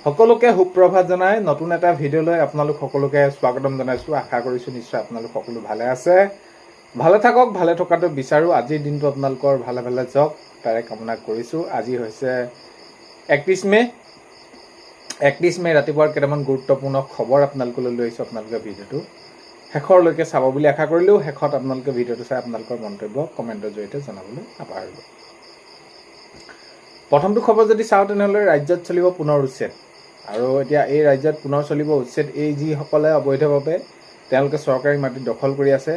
সকলোকে সুপ্ৰভাত জনাই নতুন এটা ভিডিঅ'লৈ আপোনালোক সকলোকে স্বাগতম জনাইছো। আশা কৰিছো নিশ্চয় আপোনালোক সকলো ভালে আছে, ভালে থাকক, ভালে থকাটো বিচাৰো। আজিৰ দিনটো আপোনালোকৰ ভালে ভালে যাওক তাৰে কামনা কৰিছো। আজি হৈছে 31 মে। 31 মে ৰাতিপুৱাৰ কেইটামান গুৰুত্বপূৰ্ণ খবৰ আপোনালোকলৈ লৈ আহিছো। আপোনালোকে ভিডিঅ'টো শেষৰলৈকে চাব বুলি আশা কৰিলেও শেষত আপোনালোকে ভিডিঅ'টো চাই আপোনালোকৰ মন্তব্য কমেণ্টৰ জৰিয়তে জনাবলৈ নাপাহৰিব। প্ৰথমটো খবৰ যদি চাওঁ তেনেহ'লে ৰাজ্যত চলিব পুনৰ উচ্ছেদ। আৰু এতিয়া এই ৰাজ্যত পুনৰ চলিব উচ্ছেদ। এই যিসকলে অবৈধভাৱে তেওঁলোকে চৰকাৰী মাটি দখল কৰি আছে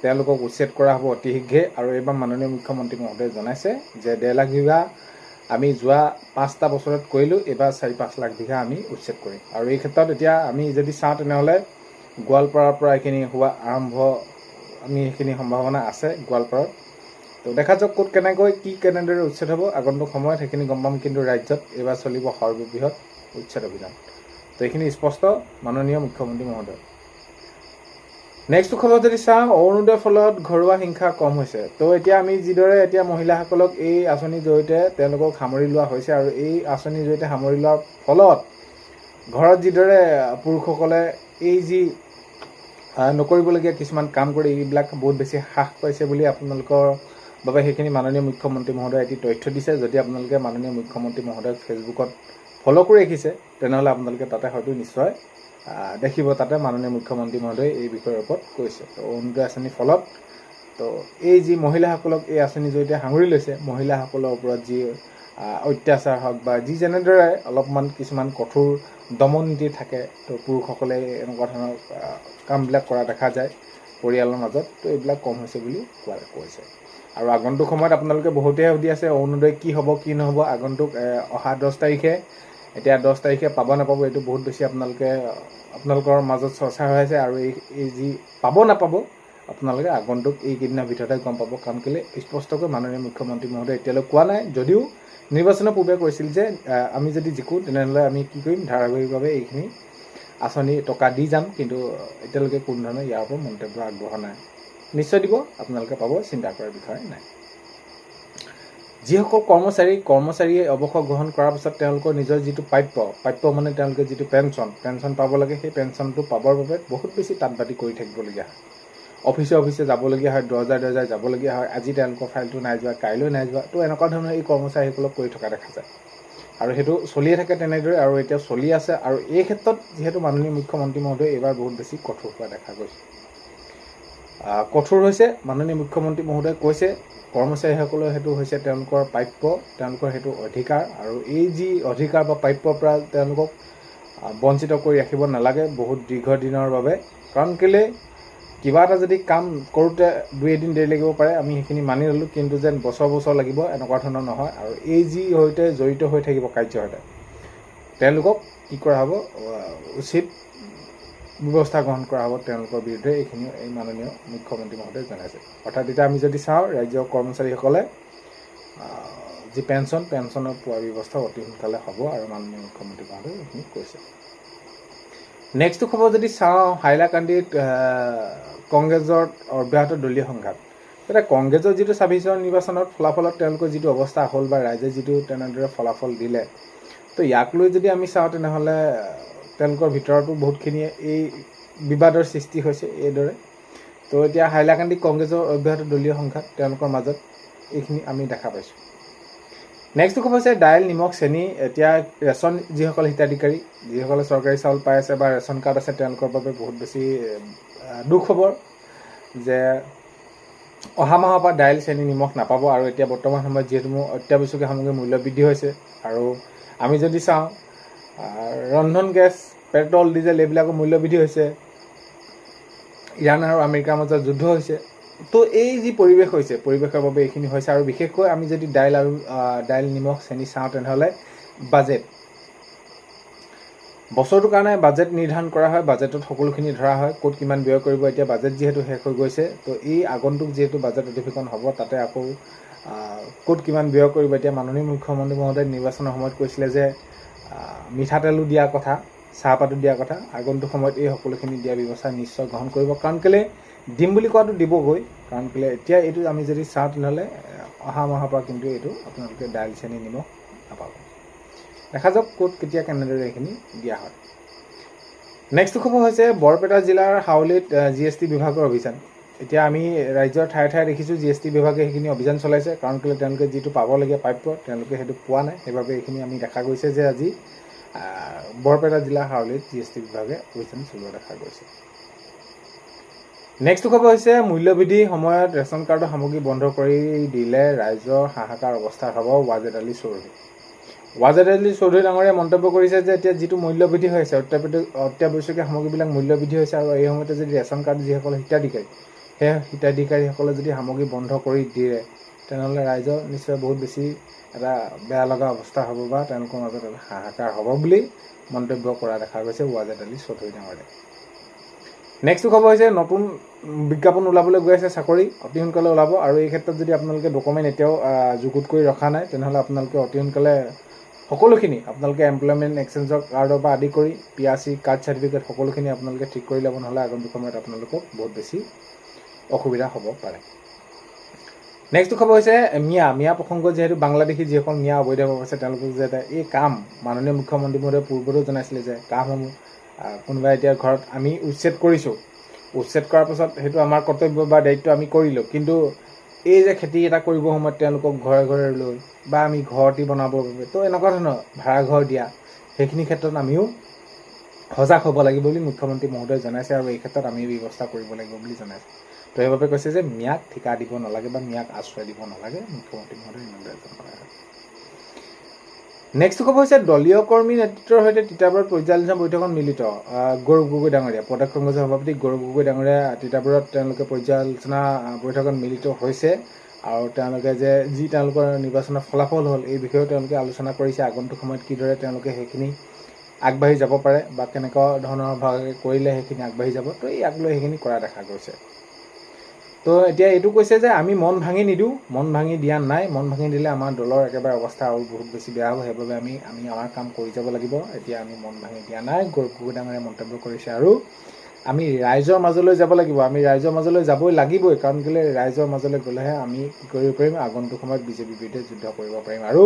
তেওঁলোকক উচ্ছেদ কৰা হ'ব অতি শীঘ্ৰে। আৰু এইবাৰ মাননীয় মুখ্যমন্ত্ৰী মহোদয়ে জনাইছে যে 1.5 লাখ বিঘা আমি যোৱা 5টা বছৰত কৰিলোঁ, এইবাৰ 4-5 লাখ বিঘা আমি উচ্ছেদ কৰিম। আৰু এই ক্ষেত্ৰত এতিয়া আমি যদি চাওঁ তেনেহ'লে গোৱালপাৰাৰ পৰা এইখিনি হোৱা আৰম্ভ, আমি সেইখিনি সম্ভাৱনা আছে গোৱালপাৰাত। তো দেখা যাওক ক'ত কেনেকৈ কি কেনেদৰে উচ্ছেদ হ'ব আগন্তুক সময়ত সেইখিনি গম পাম। কিন্তু ৰাজ্যত এইবাৰ চলিব সৰ্ববৃহৎ উচ্ছেদ অভিযান। তো এইখিনি স্পষ্ট মাননীয় মুখ্যমন্ত্ৰী মহোদয়। নেক্সট খবৰ যদি চাওঁ, অৰুণোদয়ৰ ফলত ঘৰুৱা হিংসা কম হৈছে। তো এতিয়া আমি যিদৰে এতিয়া মহিলাসকলক এই আঁচনিৰ জৰিয়তে তেওঁলোকক সামৰি লোৱা হৈছে, আৰু এই আঁচনিৰ জৰিয়তে সামৰি লোৱাৰ ফলত ঘৰত যিদৰে পুৰুষসকলে এই যি নকৰিবলগীয়া কিছুমান কাম কৰি এইবিলাক বহুত বেছি হ্ৰাস পাইছে বুলি আপোনালোকৰ বাবে সেইখিনি মাননীয় মুখ্যমন্ত্ৰী মহোদয়ে এটি তথ্য দিছে। যদি আপোনালোকে মাননীয় মুখ্যমন্ত্ৰী মহোদয়ক ফেচবুকত ফ'ল' কৰি ৰাখিছে তেনেহ'লে আপোনালোকে তাতে হয়তো নিশ্চয় দেখিব, তাতে মাননীয় মুখ্যমন্ত্ৰী মহোদয়ে এই বিষয়ৰ ওপৰত কৈছে। তো অৰুণোদয় আঁচনিৰ ফলত তো এই যি মহিলাসকলক এই আঁচনিৰ জৰিয়তে সাঙুৰি লৈছে, মহিলাসকলৰ ওপৰত যি অত্যাচাৰ হওক বা যি যেনেদৰে অলপমান কিছুমান কঠোৰ দমন নীতি থাকে, তো পুৰুষসকলে এনেকুৱা ধৰণৰ কামবিলাক কৰা দেখা যায় পৰিয়ালৰ মাজত। তো এইবিলাক কম হৈছে বুলি কৈছে। আৰু আগন্তুক সময়ত আপোনালোকে বহুতেই সুধি আছে অৰুণোদয় কি হ'ব কি নহ'ব আগন্তুক অহা 10 তাৰিখে। এতিয়া 10 তাৰিখে পাব নাপাব এইটো বহুত বেছি আপোনালোকৰ মাজত চৰ্চা হৈ আছে। আৰু এই যি পাব নাপাব আপোনালোকে আগন্তুক এইকেইদিনৰ ভিতৰতে গম পাব। কাৰণ কেলৈ স্পষ্টকৈ মাননীয় মুখ্যমন্ত্ৰী মহোদয়ে এতিয়ালৈ কোৱা নাই, যদিও নিৰ্বাচনৰ পূৰ্বে কৈছিল যে আমি যদি জিকোঁ তেনেহ'লে আমি কি কৰিম, ধাৰাবাহিকভাৱে এইখিনি আঁচনি টকা দি যাম। কিন্তু এতিয়ালৈকে কোনো ধৰণৰ ইয়াৰ ওপৰত মন্তব্য আগবঢ়োৱা নাই। নিশ্চয় দিব, আপোনালোকে পাব, চিন্তা কৰাৰ বিষয় নাই। যিসকল কৰ্মচাৰীয়ে অৱসৰ গ্ৰহণ কৰাৰ পিছত তেওঁলোকৰ নিজৰ যিটো প্ৰাপ্য মানে তেওঁলোকে যিটো পেঞ্চন পাব লাগে, সেই পেঞ্চনটো পাবৰ বাবে বহুত বেছি তাঁতবাতি কৰি থাকিবলগীয়া হয়। অফিচে যাবলগীয়া হয়, দৰ্জাই যাবলগীয়া হয়। আজি তেওঁলোকৰ ফাইলটো নাই যোৱা, কাইলৈ নাই যোৱা। তো এনেকুৱা ধৰণৰ এই কৰ্মচাৰীসকলক কৰি থকা দেখা যায়। আৰু সেইটো চলিয়ে থাকে তেনেদৰে, আৰু এতিয়া চলি আছে। আৰু এই ক্ষেত্ৰত যিহেতু মাননীয় মুখ্যমন্ত্ৰী মহোদয়ে এইবাৰ বহুত বেছি কঠোৰ হোৱা দেখা গৈছে। কঠোৰ হৈছে মাননীয় মুখ্যমন্ত্ৰী মহোদয়ে কৈছে কৰ্মচাৰীসকলৰ সেইটো হৈছে তেওঁলোকৰ প্ৰাপ্য, তেওঁলোকৰ সেইটো অধিকাৰ। আৰু এই যি অধিকাৰ বা প্ৰাপ্যৰ পৰা তেওঁলোকক বঞ্চিত কৰি ৰাখিব নালাগে বহুত দীৰ্ঘদিনৰ বাবে। কাৰণ কেলৈ কিবা এটা যদি কাম কৰোঁতে 2-এদিন দেৰি লাগিব পাৰে, আমি সেইখিনি মানি ল'লোঁ, কিন্তু যেন বছৰ লাগিব এনেকুৱা ধৰণৰ নহয়। আৰু এই যি সৈতে জড়িত হৈ থাকিব কাৰ্যসৈতে তেওঁলোকক কি কৰা হ'ব, উচিত ব্যৱস্থা গ্ৰহণ কৰা হ'ব তেওঁলোকৰ বিৰুদ্ধে। এইখিনি এই মাননীয় মুখ্যমন্ত্ৰী মহোদয়ে জনাইছে। অৰ্থাৎ এতিয়া আমি যদি চাওঁ ৰাজ্যৰ কৰ্মচাৰীসকলে যি পেঞ্চনৰ পোৱাৰ ব্যৱস্থা অতি সোনকালে হ'ব, আৰু মাননীয় মুখ্যমন্ত্ৰী মহোদয়ে এইখিনি কৈছে। নেক্সটটো খবৰ যদি চাওঁ, হাইলাকান্দিত কংগ্ৰেছৰ অব্যাহত দলীয় সংঘাত। এতিয়া কংগ্ৰেছৰ যিটো 26 নিৰ্বাচনত ফলাফলত তেওঁলোকৰ যিটো অৱস্থা হ'ল বা ৰাইজে যিটো তেনেদৰে ফলাফল দিলে, তো ইয়াক লৈ যদি আমি চাওঁ তেনেহ'লে তেওঁলোকৰ ভিতৰতো বহুতখিনিয়ে এই বিবাদৰ সৃষ্টি হৈছে এইদৰে। তো এতিয়া হাইলাকান্দি কংগ্ৰেছৰ অব্যাহত দলীয় সংঘাত তেওঁলোকৰ মাজত, এইখিনি আমি দেখা পাইছোঁ। নেক্সটটো খবৰ হৈছে দাইল, নিমখ, চেনি। এতিয়া ৰেচন যিসকল হিতাধিকাৰী, যিসকলে চৰকাৰী চাউল পাই আছে বা ৰেচন কাৰ্ড আছে, তেওঁলোকৰ বাবে বহুত বেছি দুখ খবৰ যে অহা মাহৰ পৰা দাইল, চেনি, নিমখ নাপাব। আৰু এতিয়া বৰ্তমান সময়ত যিহেতু অত্যাৱশ্যকীয় সামগ্ৰীৰ মূল্য বৃদ্ধি হৈছে, আৰু আমি যদি চাওঁ ৰন্ধন গেছ, পেট্ৰল, ডিজেল এইবিলাকৰ মূল্য বৃদ্ধি হৈছে। ইৰাণ আৰু আমেৰিকাৰ মাজত যুদ্ধ হৈছে। তো এই যি পৰিৱেশ হৈছে, পৰিৱেশৰ বাবে এইখিনি হৈছে। আৰু বিশেষকৈ আমি যদি দাইল, নিমখ, চেনি চাওঁ তেনেহ'লে বাজেট, বছৰটোৰ কাৰণে বাজেট নিৰ্ধাৰণ কৰা হয়। বাজেটত সকলোখিনি ধৰা হয় ক'ত কিমান ব্যয় কৰিব। এতিয়া বাজেট যিহেতু শেষ হৈ গৈছে, তো এই আগন্তুক যিহেতু বাজেট অধিৱেশন হ'ব, তাতে আকৌ ক'ত কিমান ব্যয় কৰিব। এতিয়া মাননীয় মুখ্যমন্ত্ৰী মহোদয়ে নিৰ্বাচনৰ সময়ত কৈছিলে যে মিঠাতেলো দিয়াৰ কথা, চাহপাতো দিয়াৰ কথা। আগন্তুক সময়ত এই সকলোখিনি দিয়াৰ ব্যৱস্থা নিশ্চয় গ্ৰহণ কৰিব। কাৰণ কেলৈ দিম বুলি কোৱাটো দিবগৈ। কাৰণ কেলৈ এতিয়া এইটো আমি যদি চাওঁ তেনেহ'লে অহা মাহৰ পৰা কিন্তু এইটো আপোনালোকে দাইল, চেনি, নিমখ নাপাব। দেখা যাওক ক'ত কেতিয়া কেনেদৰে এইখিনি দিয়া হয়। নেক্সট খবৰ হৈছে বৰপেটা জিলাৰ হাউলিত GST বিভাগৰ অভিযান। এতিয়া আমি ৰাজ্যৰ ঠায়ে ঠায়ে দেখিছোঁ GST বিভাগে সেইখিনি অভিযান চলাইছে, কাৰণ কেলৈ তেওঁলোকে যিটো পাবলগীয়া প্ৰাপ্য তেওঁলোকে সেইটো পোৱা নাই। সেইবাবে এইখিনি আমি দেখা গৈছে যে আজি বৰপেটা জিলাৰ হাউলিত GST বিভাগে অভিযান চলোৱা দেখা গৈছে। নেক্সট খবৰ হৈছে মূল্যবৃদ্ধিৰ সময়ত ৰেচন কাৰ্ডৰ সামগ্ৰী বন্ধ কৰি দিলে ৰাইজৰ হাহাকাৰ অৱস্থা হ'ব। ৱাজেদ আলী চৌধুৰী ডাঙৰীয়াই মন্তব্য কৰিছে যে এতিয়া যিটো মূল্যবৃদ্ধি হৈ আছে, অত্যাৱশ্যকীয় সামগ্ৰীবিলাক মূল্যবৃদ্ধি হৈছে, আৰু এই সময়তে যদি ৰেচন কাৰ্ড যিসকল হিতাধিকাৰী, সেই হিতাধিকাৰীসকলে যদি সামগ্ৰী বন্ধ কৰি দিয়ে তেনেহ'লে ৰাইজৰ নিশ্চয় বহুত বেছি এটা বেয়া লগা অৱস্থা হ'ব বা তেওঁলোকৰ মাজত এটা হাহাকাৰ হ'ব বুলি মন্তব্য কৰা দেখা গৈছে ৱাজেদ আলী চৌধুৰী ডাঙৰীয়াই। নেক্সট খবৰ হৈছে নতুন বিজ্ঞাপন ওলাবলৈ গৈ আছে চাকৰি, অতি সোনকালে ওলাব। আৰু এই ক্ষেত্ৰত যদি আপোনালোকে ডকুমেণ্ট এতিয়াও যুগুত কৰি ৰখা নাই তেনেহ'লে আপোনালোকে অতি সোনকালে সকলোখিনি আপোনালোকে এমপ্লয়মেণ্ট এক্সচেঞ্জৰ কাৰ্ডৰ পৰা আদি কৰি PRC কাৰ্ড চাৰ্টিফিকেট সকলোখিনি আপোনালোকে ঠিক কৰি ল'ব, নহ'লে আগন্তুক সময়ত আপোনালোকক বহুত বেছি অসুবিধা হ'ব পাৰে। নেক্সট খবৰ হৈছে মিয়া প্ৰসংগ, যিহেতু বাংলাদেশী যিসকল মিয়া অবৈধভাৱে আছে তেওঁলোকক যাতে এই কাম মাননীয় মুখ্যমন্ত্ৰী মহোদয়ে পূৰ্বতেও জনাইছিলে যে কামসমূহ কোনোবাই এতিয়া ঘৰত আমি উচ্ছেদ কৰিছোঁ, উচ্ছেদ কৰাৰ পাছত সেইটো আমাৰ কৰ্তব্য বা দায়িত্ব আমি কৰিলোঁ, কিন্তু এই যে খেতি এটা কৰিবৰ সময়ত তেওঁলোকক ঘৰে ঘৰে লৈ বা আমি ঘৰ এটি বনাবৰ বাবে তো এনেকুৱা ধৰণৰ ভাড়া ঘৰ দিয়া, সেইখিনি ক্ষেত্ৰত আমিও সজাগ হ'ব লাগিব বুলি মুখ্যমন্ত্ৰী মহোদয়ে জনাইছে, আৰু এই ক্ষেত্ৰত আমি ব্যৱস্থা কৰিব লাগিব বুলি জনাইছে। তো সেইবাবে কৈছে যে মিয়াক ঠিকা দিব নালাগে বা মিয়াক আশ্ৰয় দিব নালাগে, মুখ্যমন্ত্ৰী মহোদয়ে ইমানদৰে জনায়। নেক্সট খবৰ হৈছে দলীয় কৰ্মী নেতৃত্বৰ সৈতে তিতাবৰত পৰ্যালোচনা বৈঠকত মিলিত গৌৰৱ গগৈ ডাঙৰীয়া। প্ৰদেশ কংগ্ৰেছৰ সভাপতি গৌৰৱ গগৈ ডাঙৰীয়া তিতাবৰত তেওঁলোকে পৰ্যালোচনা বৈঠকত মিলিত হৈছে, আৰু তেওঁলোকে যে যি তেওঁলোকৰ নিৰ্বাচনৰ ফলাফল হ'ল এই বিষয়েও তেওঁলোকে আলোচনা কৰিছে। আগন্তুক সময়ত কিদৰে তেওঁলোকে সেইখিনি আগবাঢ়ি যাব পাৰে বা কেনেকুৱা ধৰণৰ ভাৱে কৰিলে সেইখিনি আগবাঢ়ি যাব, তো ইয়াক লৈ সেইখিনি কৰা দেখা গৈছে। তো এতিয়া এইটো কৈছে যে আমি মন ভাঙি নিদিওঁ, মন ভাঙি দিয়া নাই, মন ভাঙি দিলে আমাৰ দলৰ একেবাৰে অৱস্থা আৰু বহুত বেছি বেয়া হ'ব, সেইবাবে আমি আমাৰ কাম কৰি যাব লাগিব, এতিয়া আমি মন ভাঙি দিয়া নাই, গৌৰৱ গগৈ ডাঙৰীয়াই মন্তব্য কৰিছে। আৰু আমি ৰাইজৰ মাজলৈ যাব লাগিব, আমি ৰাইজৰ মাজলৈ যাবই লাগিবই, কাৰণ কেলৈ ৰাইজৰ মাজলৈ গ'লেহে আমি কি কৰিব পাৰিম, আগন্তুক সময়ত বিজেপিৰ বিৰুদ্ধে যুদ্ধ কৰিব পাৰিম, আৰু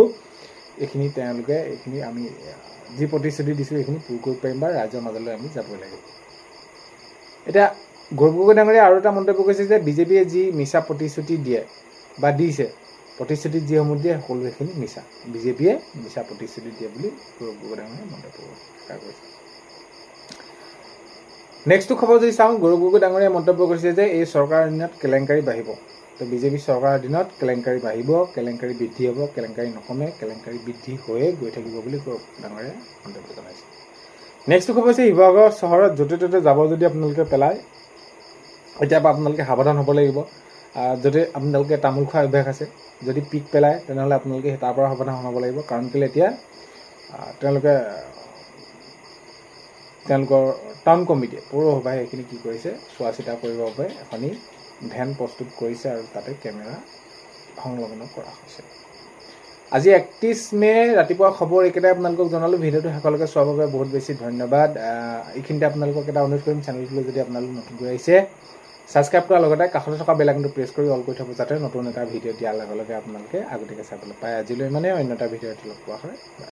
এইখিনি আমি যি প্ৰতিশ্ৰুতি দিছোঁ এইখিনি পূৰ কৰিব পাৰিম বা ৰাইজৰ মাজলৈ আমি যাবই লাগিব। এতিয়া গৌৰৱ গগৈ ডাঙৰীয়াই আৰু এটা মন্তব্য কৰিছে যে বিজেপিয়ে যি মিছা প্ৰতিশ্ৰুতি দিয়ে বা দিছে, প্ৰতিশ্ৰুতি যিসমূহ দিয়ে সকলো সেইখিনি মিছা, বিজেপিয়ে মিছা প্ৰতিশ্ৰুতি দিয়ে বুলি গৌৰৱ গগৈ ডাঙৰীয়াই মন্তব্য কৰিছে। নেক্সট খবৰ যদি চাওঁ, গৌৰৱ গগৈ ডাঙৰীয়াই মন্তব্য কৰিছে যে এই চৰকাৰৰ দিনত কেলেংকাৰী বাঢ়িব। তো বিজেপি চৰকাৰৰ দিনত কেলেংকাৰী বাঢ়িব, কেলেংকাৰী বৃদ্ধি হ'ব, কেলেংকাৰী নকমে, কেলেংকাৰী বৃদ্ধি হৈয়ে গৈ থাকিব বুলি গৌৰৱ ডাঙৰীয়াই মন্তব্য জনাইছে। নেক্সট খবৰ হৈছে শিৱসাগৰ চহৰত য'তে ত'তে জাবৰ যদি আপোনালোকে পেলায়, এতিয়াৰ পৰা আপোনালোকে সাৱধান হ'ব লাগিব। যদি আপোনালোকে তামোল খোৱা অভ্যাস আছে, যদি পিক পেলায় তেনেহ'লে আপোনালোকে তাৰ পৰা সাৱধান হ'ব লাগিব, কাৰণ কেলৈ এতিয়া তেওঁলোকৰ টাউন কমিটিয়ে পৌৰসভাই এইখিনি কি কৰিছে, চোৱা চিতা কৰিবৰ বাবে এখনি ভেন প্ৰস্তুত কৰিছে আৰু তাতে কেমেৰা সংলগ্ন কৰা হৈছে। আজি 31 মে ৰাতিপুৱা খবৰ এইকেইটাই আপোনালোকক জনালোঁ। ভিডিঅ'টো শেষলৈকে চোৱাৰ বাবে বহুত বেছি ধন্যবাদ। এইখিনিতে আপোনালোকক এটা অনুৰোধ কৰিম, চেনেলটোলৈ যদি আপোনালোক নতুনকৈ আহিছে ছাবস্ক্ৰাইব কৰাৰ লগতে কাষতে থকা বেল আইকনটো প্ৰেছ কৰি অল কৰি থ'ব, যাতে নতুন এটা ভিডিঅ' দিয়াৰ লগে লগে আপোনালোকে আগতীয়াকৈ চাবলৈ পায়। আজিলৈ মানে অন্য এটা ভিডিঅ'ত লগ পোৱা হয়।